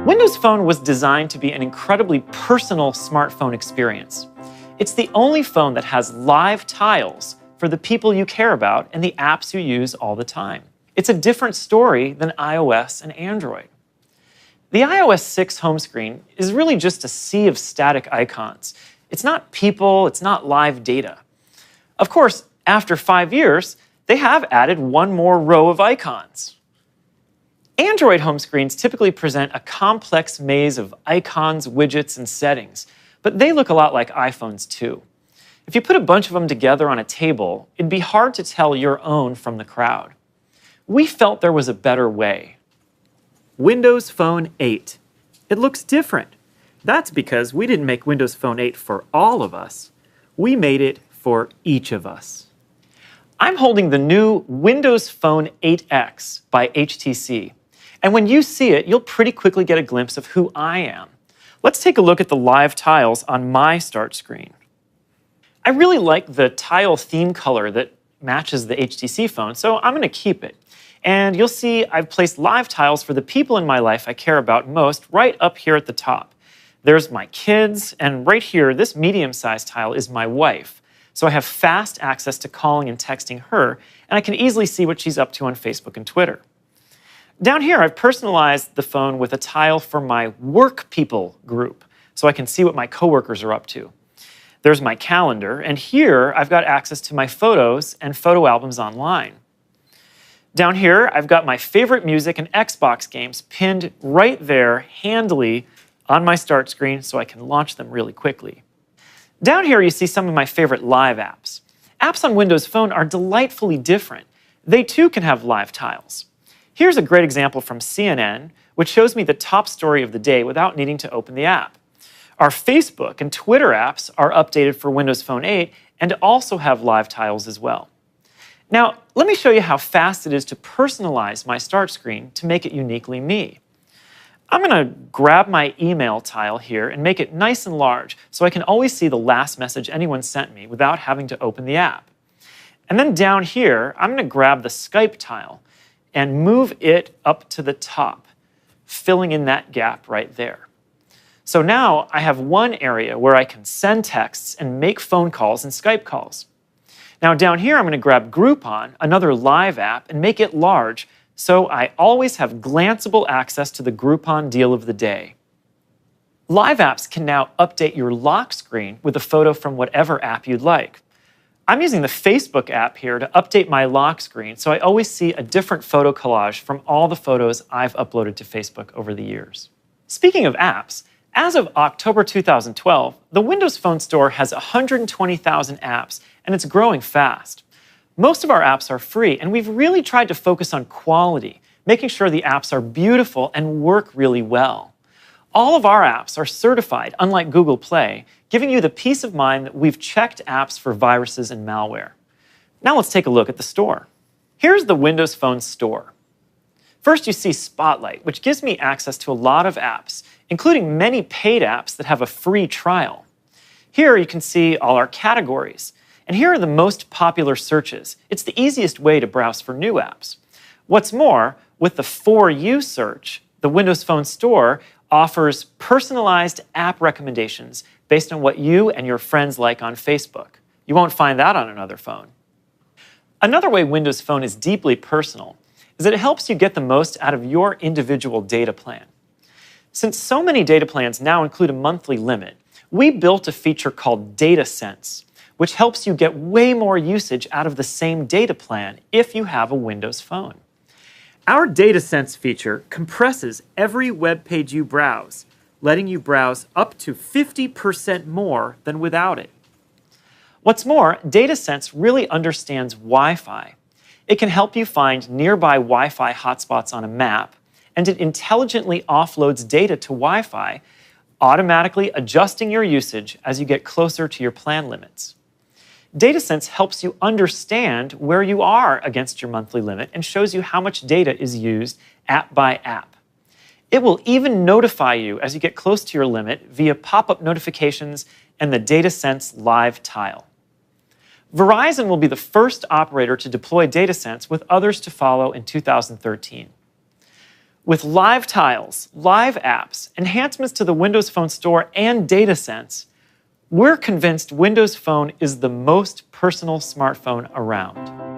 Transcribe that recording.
Windows Phone was designed to be an incredibly personal smartphone experience. It's the only phone that has live tiles for the people you care about and the apps you use all the time. It's a different story than iOS and Android. The iOS 6 home screen is really just a sea of static icons. It's not people, it's not live data. Of course, after 5 years, they have added one more row of icons. Android home screens typically present a complex maze of icons, widgets, and settings, but they look a lot like iPhones too. If you put a bunch of them together on a table, it'd be hard to tell your own from the crowd. We felt there was a better way. Windows Phone 8. It looks different. That's because we didn't make Windows Phone 8 for all of us. We made it for each of us. I'm holding the new Windows Phone 8X by HTC. And when you see it, you'll pretty quickly get a glimpse of who I am. Let's take a look at the live tiles on my start screen. I really like the tile theme color that matches the HTC phone, so I'm going to keep it. And you'll see I've placed live tiles for the people in my life I care about most right up here at the top. There's my kids, and right here, this medium-sized tile is my wife. So I have fast access to calling and texting her, and I can easily see what she's up to on Facebook and Twitter. Down here, I've personalized the phone with a tile for my work people group, so I can see what my coworkers are up to. There's my calendar, and here I've got access to my photos and photo albums online. Down here, I've got my favorite music and Xbox games pinned right there handily on my start screen so I can launch them really quickly. Down here, you see some of my favorite live apps. Apps on Windows Phone are delightfully different. They too can have live tiles. Here's a great example from CNN, which shows me the top story of the day without needing to open the app. Our Facebook and Twitter apps are updated for Windows Phone 8 and also have live tiles as well. Now, let me show you how fast it is to personalize my start screen to make it uniquely me. I'm going to grab my email tile here and make it nice and large so I can always see the last message anyone sent me without having to open the app. And then down here, I'm going to grab the Skype tile and move it up to the top, filling in that gap right there. So now I have one area where I can send texts and make phone calls and Skype calls. Now down here, I'm going to grab Groupon, another live app, and make it large so I always have glanceable access to the Groupon deal of the day. Live apps can now update your lock screen with a photo from whatever app you'd like. I'm using the Facebook app here to update my lock screen so I always see a different photo collage from all the photos I've uploaded to Facebook over the years. Speaking of apps, as of October 2012, the Windows Phone Store has 120,000 apps, and it's growing fast. Most of our apps are free, and we've really tried to focus on quality, making sure the apps are beautiful and work really well. All of our apps are certified, unlike Google Play, giving you the peace of mind that we've checked apps for viruses and malware. Now let's take a look at the store. Here's the Windows Phone Store. First, you see Spotlight, which gives me access to a lot of apps, including many paid apps that have a free trial. Here you can see all our categories, and here are the most popular searches. It's the easiest way to browse for new apps. What's more, with the For You search, the Windows Phone Store offers personalized app recommendations based on what you and your friends like on Facebook. You won't find that on another phone. Another way Windows Phone is deeply personal is that it helps you get the most out of your individual data plan. Since so many data plans now include a monthly limit, we built a feature called Data Sense, which helps you get way more usage out of the same data plan if you have a Windows Phone. Our Data Sense feature compresses every web page you browse, letting you browse up to 50% more than without it. What's more, Data Sense really understands Wi-Fi. It can help you find nearby Wi-Fi hotspots on a map, and it intelligently offloads data to Wi-Fi, automatically adjusting your usage as you get closer to your plan limits. DataSense helps you understand where you are against your monthly limit and shows you how much data is used app by app. It will even notify you as you get close to your limit via pop-up notifications and the DataSense Live tile. Verizon will be the first operator to deploy DataSense, with others to follow in 2013. With live tiles, live apps, enhancements to the Windows Phone Store, and DataSense, we're convinced Windows Phone is the most personal smartphone around.